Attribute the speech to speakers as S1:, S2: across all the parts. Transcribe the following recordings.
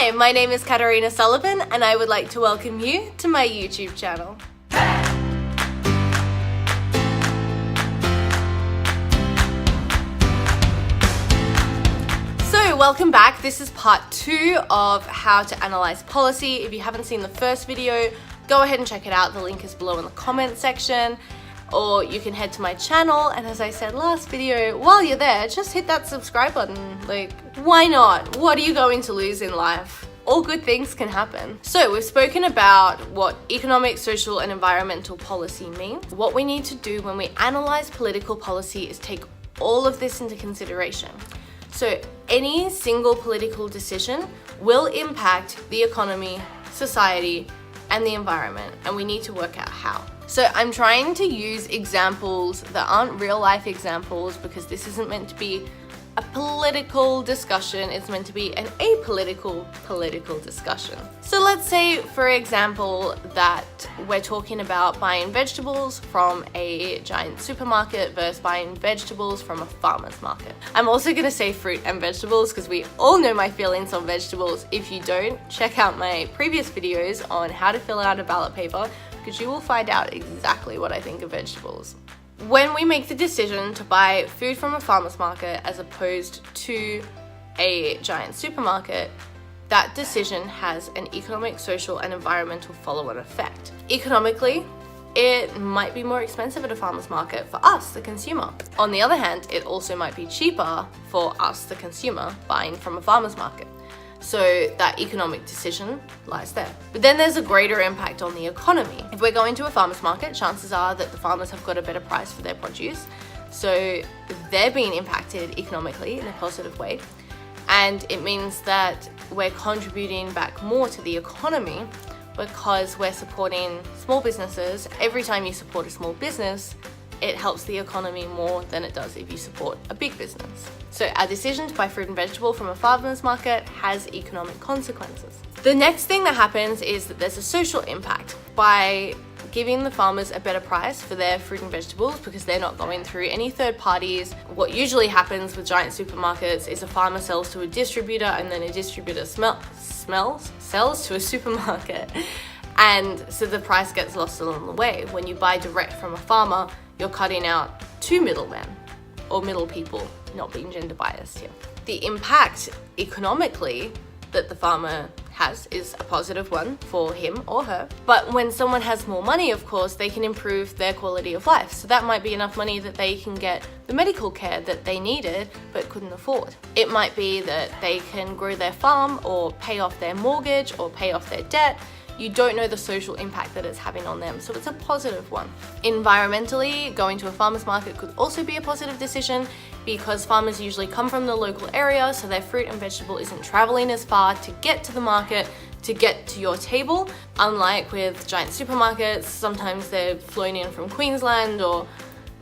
S1: Hi, my name is Katarina Sullivan and I would like to welcome you to my YouTube channel. So welcome back. This is part 2 of how to analyze policy. If you haven't seen the first video, go ahead and check it out. The link is below in the comment section. Or you can head to my channel, and as I said last video, while you're there, just hit that subscribe button. Like, why not? What are you going to lose in life? All good things can happen. So we've spoken about what economic, social, and environmental policy means. What we need to do when we analyze political policy is take all of this into consideration. So any single political decision will impact the economy, society, and the environment, and we need to work out how. So I'm trying to use examples that aren't real life examples because this isn't meant to be a political discussion, it's meant to be an apolitical political discussion. So let's say, for example, that we're talking about buying vegetables from a giant supermarket versus buying vegetables from a farmer's market. I'm also gonna say fruit and vegetables because we all know my feelings on vegetables. If you don't, check out my previous videos on how to fill out a ballot paper because you will find out exactly what I think of vegetables. When we make the decision to buy food from a farmer's market as opposed to a giant supermarket, that decision has an economic, social, and environmental follow-on effect. Economically, it might be more expensive at a farmer's market for us, the consumer. On the other hand, it also might be cheaper for us, the consumer, buying from a farmer's market. So that economic decision lies there. But then there's a greater impact on the economy. If we're going to a farmer's market, chances are that the farmers have got a better price for their produce. So they're being impacted economically in a positive way. And it means that we're contributing back more to the economy because we're supporting small businesses. Every time you support a small business, it helps the economy more than it does if you support a big business. So our decision to buy fruit and vegetable from a farmer's market has economic consequences. The next thing that happens is that there's a social impact. By giving the farmers a better price for their fruit and vegetables because they're not going through any third parties. What usually happens with giant supermarkets is a farmer sells to a distributor and then a distributor sells to a supermarket. And so the price gets lost along the way. When you buy direct from a farmer, you're cutting out 2 middlemen or middle people, not being gender biased here. The impact economically that the farmer has is a positive one for him or her. But when someone has more money, of course, they can improve their quality of life. So that might be enough money that they can get the medical care that they needed but couldn't afford. It might be that they can grow their farm or pay off their mortgage or pay off their debt. You don't know the social impact that it's having on them, so it's a positive one. Environmentally, going to a farmer's market could also be a positive decision because farmers usually come from the local area, so their fruit and vegetable isn't traveling as far to get to the market, to get to your table. Unlike with giant supermarkets, sometimes they're flown in from Queensland or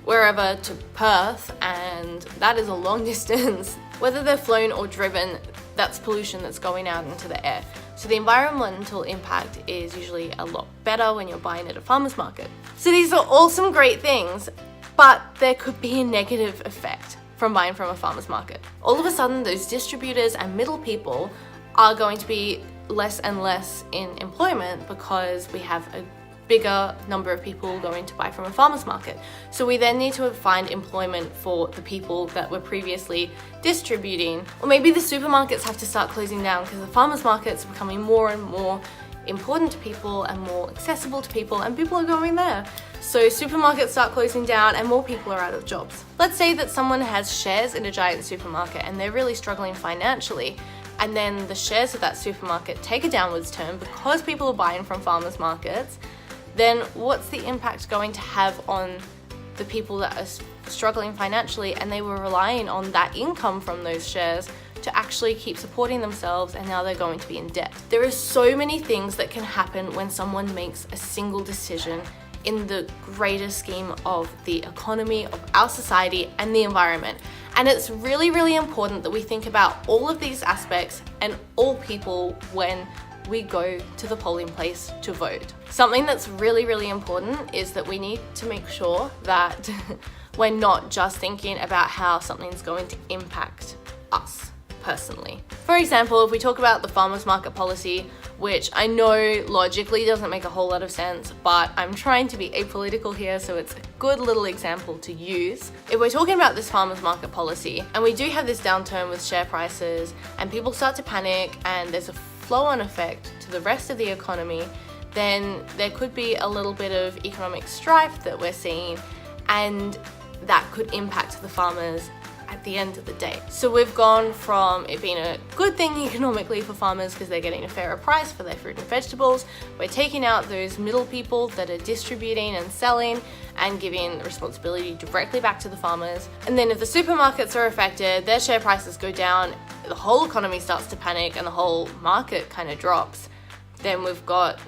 S1: wherever to Perth, and that is a long distance. Whether they're flown or driven, that's pollution that's going out into the air. So the environmental impact is usually a lot better when you're buying at a farmer's market. So these are all some great things, but there could be a negative effect from buying from a farmer's market. All of a sudden, those distributors and middle people are going to be less and less in employment because we have a bigger number of people going to buy from a farmer's market. So we then need to find employment for the people that were previously distributing. Or maybe the supermarkets have to start closing down because the farmer's markets are becoming more and more important to people and more accessible to people, and people are going there. So supermarkets start closing down and more people are out of jobs. Let's say that someone has shares in a giant supermarket and they're really struggling financially, and then the shares of that supermarket take a downwards turn because people are buying from farmers markets. Then what's the impact going to have on the people that are struggling financially and they were relying on that income from those shares to actually keep supporting themselves, and now they're going to be in debt? There are so many things that can happen when someone makes a single decision in the greater scheme of the economy, of our society, and the environment. And it's really, really important that we think about all of these aspects and all people when we go to the polling place to vote. Something that's really, really important is that we need to make sure that we're not just thinking about how something's going to impact us. personally. For example, if we talk about the farmers market policy, which I know logically doesn't make a whole lot of sense, but I'm trying to be apolitical here, so it's a good little example to use. If we're talking about this farmers market policy, and we do have this downturn with share prices, and people start to panic, and there's a flow-on effect to the rest of the economy, then there could be a little bit of economic strife that we're seeing, and that could impact the farmers at the end of the day. So we've gone from it being a good thing economically for farmers because they're getting a fairer price for their fruit and vegetables. We're taking out those middle people that are distributing and selling and giving the responsibility directly back to the farmers. And then if the supermarkets are affected, their share prices go down, the whole economy starts to panic and the whole market kind of drops, then we've got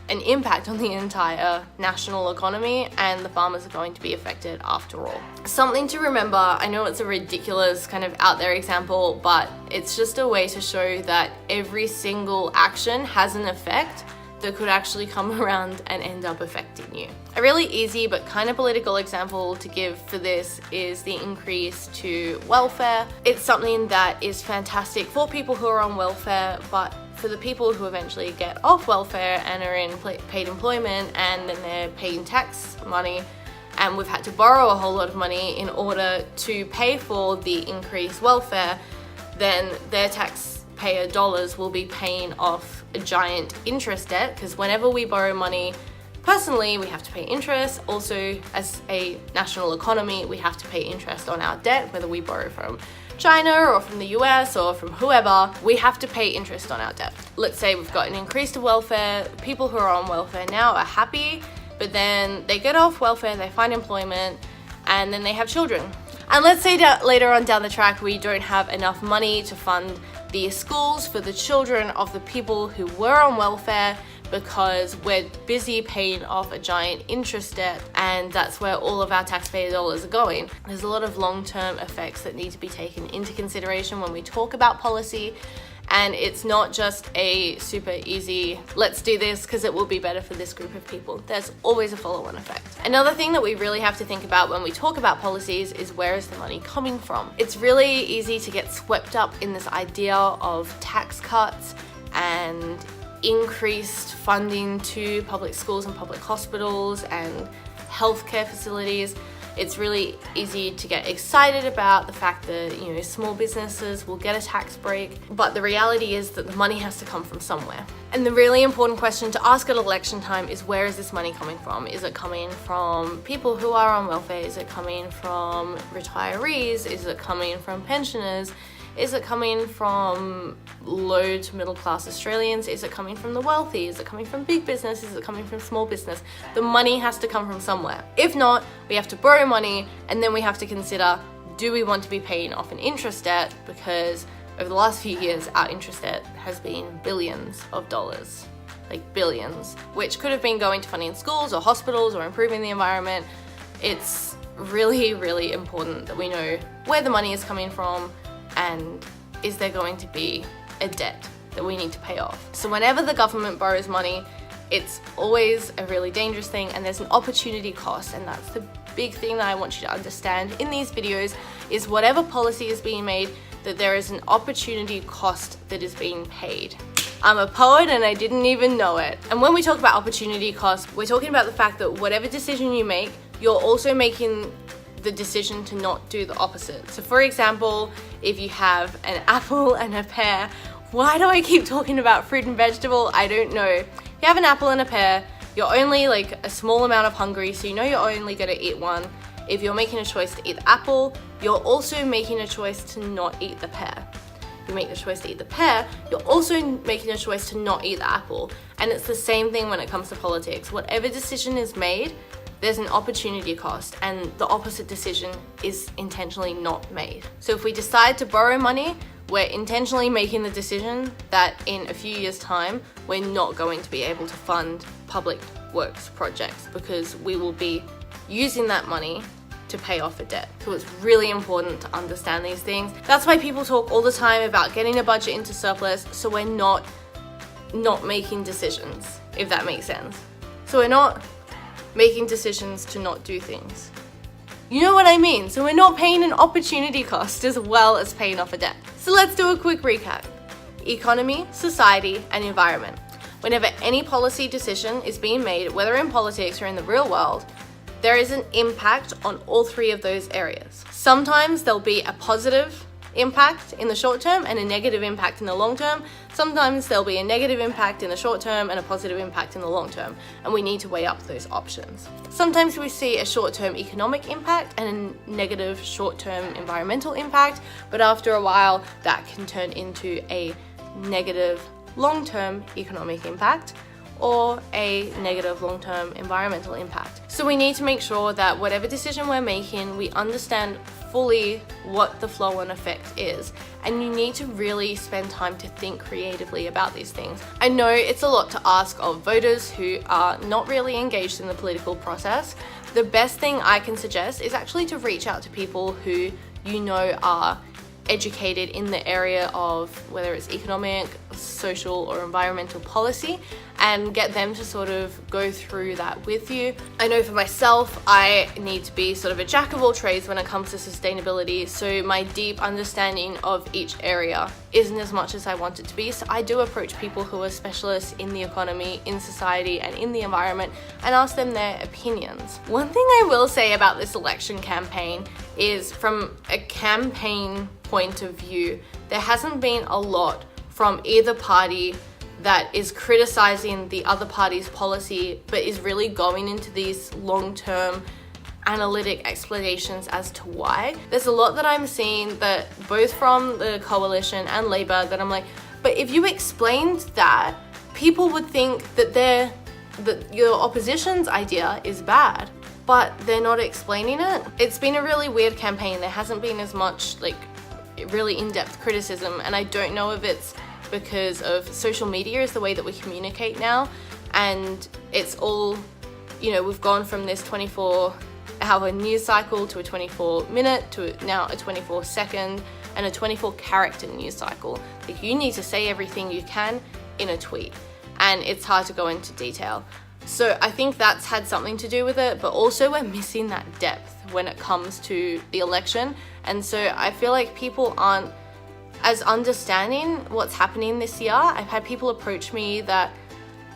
S1: an impact on the entire national economy, and the farmers are going to be affected after all. Something to remember, I know it's a ridiculous kind of out there example, but it's just a way to show that every single action has an effect that could actually come around and end up affecting you. A really easy but kind of political example to give for this is the increase to welfare. It's something that is fantastic for people who are on welfare, but for the people who eventually get off welfare and are in paid employment, and then they're paying tax money, and we've had to borrow a whole lot of money in order to pay for the increased welfare, then their taxpayer dollars will be paying off a giant interest debt, because whenever we borrow money personally, we have to pay interest. Also, as a national economy, we have to pay interest on our debt, whether we borrow from China or from the US or from whoever, we have to pay interest on our debt. Let's say we've got an increase to welfare, people who are on welfare now are happy, but then they get off welfare, they find employment, and then they have children. And let's say that later on down the track, we don't have enough money to fund the schools for the children of the people who were on welfare, because we're busy paying off a giant interest debt, and that's where all of our taxpayer dollars are going. There's a lot of long-term effects that need to be taken into consideration when we talk about policy, and it's not just a super easy, let's do this because it will be better for this group of people. There's always a follow-on effect. Another thing that we really have to think about when we talk about policies is, where is the money coming from? It's really easy to get swept up in this idea of tax cuts and increased funding to public schools and public hospitals and healthcare facilities. It's really easy to get excited about the fact that, you know, small businesses will get a tax break, but the reality is that the money has to come from somewhere. And the really important question to ask at election time is, where is this money coming from? Is it coming from people who are on welfare? Is it coming from retirees? Is it coming from pensioners? Is it coming from low to middle class Australians? Is it coming from the wealthy? Is it coming from big business? Is it coming from small business? The money has to come from somewhere. If not, we have to borrow money, and then we have to consider, do we want to be paying off an interest debt? Because over the last few years, our interest debt has been billions of dollars, like billions, which could have been going to funding schools or hospitals or improving the environment. It's really, really important that we know where the money is coming from, and is there going to be a debt that we need to pay off? So whenever the government borrows money, it's always a really dangerous thing, and there's an opportunity cost, and that's the big thing that I want you to understand in these videos, is whatever policy is being made, that there is an opportunity cost that is being paid. I'm a poet and I didn't even know it. And when we talk about opportunity cost, we're talking about the fact that whatever decision you make, you're also making the decision to not do the opposite. So for example, if you have an apple and a pear, why do I keep talking about fruit and vegetable? I don't know. If you have an apple and a pear, you're only like a small amount of hungry, so you know you're only gonna eat one. If you're making a choice to eat the apple, you're also making a choice to not eat the pear. You make the choice to eat the pear, you're also making a choice to not eat the apple. And it's the same thing when it comes to politics. Whatever decision is made, there's an opportunity cost, and the opposite decision is intentionally not made. So if we decide to borrow money, we're intentionally making the decision that in a few years' time, we're not going to be able to fund public works projects, because we will be using that money to pay off a debt. So it's really important to understand these things. That's why people talk all the time about getting a budget into surplus, so we're not making decisions, if that makes sense. So we're not making decisions to not do things. You know what I mean? So we're not paying an opportunity cost as well as paying off a debt. So let's do a quick recap. Economy, society, and environment. Whenever any policy decision is being made, whether in politics or in the real world, there is an impact on all three of those areas. Sometimes there'll be a positive impact in the short term and a negative impact in the long term. Sometimes there'll be a negative impact in the short term and a positive impact in the long term, and we need to weigh up those options. Sometimes we see a short-term economic impact and a negative short-term environmental impact, but after a while that can turn into a negative long-term economic impact or a negative long-term environmental impact. So we need to make sure that whatever decision we're making, we understand fully what the flow and effect is, and you need to really spend time to think creatively about these things. I know it's a lot to ask of voters who are not really engaged in the political process. The best thing I can suggest is actually to reach out to people who you know are educated in the area of whether it's economic, social, or environmental policy, and get them to sort of go through that with you. I know for myself, I need to be sort of a jack of all trades when it comes to sustainability, so my deep understanding of each area isn't as much as I want it to be. So I do approach people who are specialists in the economy, in society, and in the environment and ask them their opinions. One thing I will say about this election campaign is, from a campaign point of view, there hasn't been a lot from either party that is criticizing the other party's policy, but is really going into these long-term analytic explanations as to why. There's a lot that I'm seeing that both from the coalition and Labour that I'm like, but if you explained that, people would think that your opposition's idea is bad, but they're not explaining it. It's been a really weird campaign. There hasn't been as much like really in-depth criticism, and I don't know if it's because of social media is the way that we communicate now, and it's all, you know, we've gone from this 24-hour news cycle to a 24-minute to now a 24-second and a 24-character news cycle. Like, you need to say everything you can in a tweet, and it's hard to go into detail. So I think that's had something to do with it, but also we're missing that depth when it comes to the election. And so I feel like people aren't as understanding what's happening this year. I've had people approach me that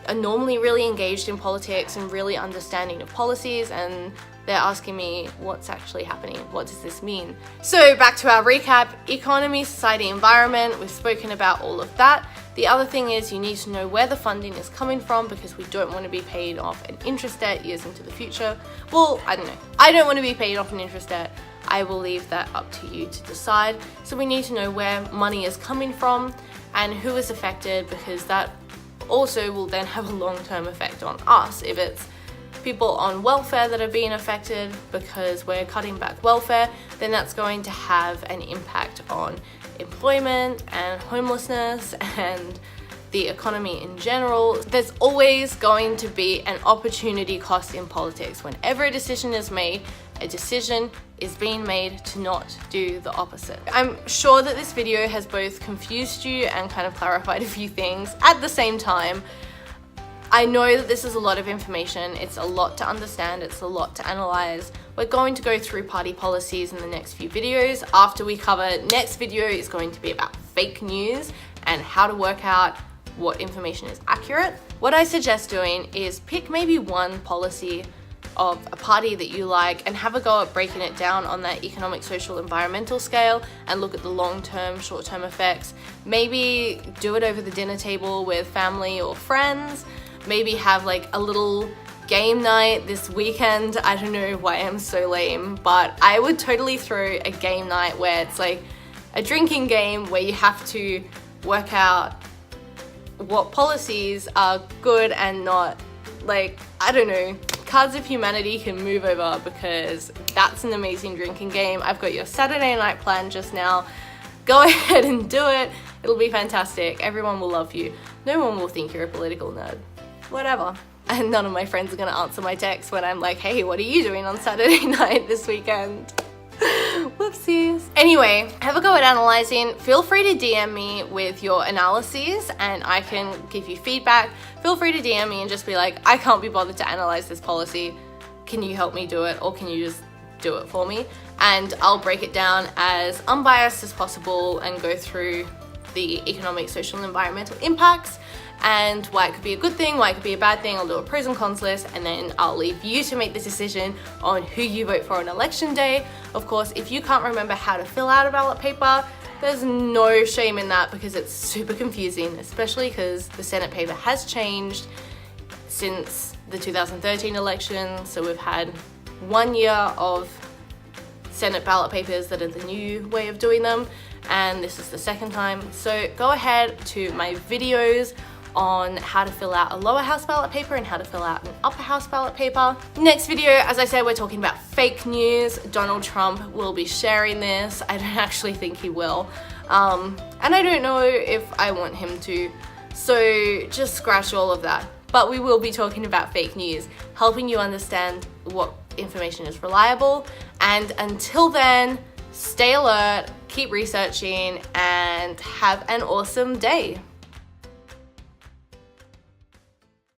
S1: are normally really engaged in politics and really understanding of policies, and they're asking me what's actually happening, what does this mean? So back to our recap: economy, society, environment, we've spoken about all of that. The other thing is you need to know where the funding is coming from, because we don't want to be paid off an interest debt years into the future. Well, I don't know. I don't want to be paid off an interest debt. I will leave that up to you to decide. So we need to know where money is coming from and who is affected, because that also will then have a long-term effect on us. If it's people on welfare that are being affected because we're cutting back welfare, then that's going to have an impact on employment and homelessness and the economy in general. There's always going to be an opportunity cost in politics. Whenever a decision is made, a decision is being made to not do the opposite. I'm sure that this video has both confused you and kind of clarified a few things at the same time. I know that this is a lot of information. It's a lot to understand. It's a lot to analyze. We're going to go through party policies in the next few videos. After we cover, next video is going to be about fake news and how to work out what information is accurate. What I suggest doing is pick maybe one policy of a party that you like and have a go at breaking it down on that economic, social, environmental scale and look at the long-term, short-term effects. Maybe do it over the dinner table with family or friends. Maybe have like a little game night this weekend. I don't know why I'm so lame, but I would totally throw a game night where it's like a drinking game where you have to work out what policies are good and not. Like, I don't know, Cards of Humanity can move over, because that's an amazing drinking game. I've got your Saturday night plan just now. Go ahead and do it. It'll be fantastic. Everyone will love you. No one will think you're a political nerd. Whatever. And none of my friends are gonna answer my text when I'm like, hey, what are you doing on Saturday night this weekend? Whoopsies. Anyway, have a go at analyzing. Feel free to DM me with your analyses and I can give you feedback. Feel free to DM me and just be like, I can't be bothered to analyze this policy. Can you help me do it? Or can you just do it for me? and I'll break it down as unbiased as possible and go through the economic, social, and environmental impacts and why it could be a good thing, why it could be a bad thing. I'll do a pros and cons list, and then I'll leave you to make the decision on who you vote for on election day. Of course, if you can't remember how to fill out a ballot paper, there's no shame in that, because it's super confusing, especially because the Senate paper has changed since the 2013 election. So we've had 1 year of Senate ballot papers that are the new way of doing them, and this is the second time. So go ahead to my videos on how to fill out a lower house ballot paper and how to fill out an upper house ballot paper. Next video, as I said, we're talking about fake news. Donald Trump will be sharing this. I don't actually think he will. And I don't know if I want him to. So just scratch all of that. But we will be talking about fake news, helping you understand what information is reliable. And until then, stay alert, keep researching, and have an awesome day.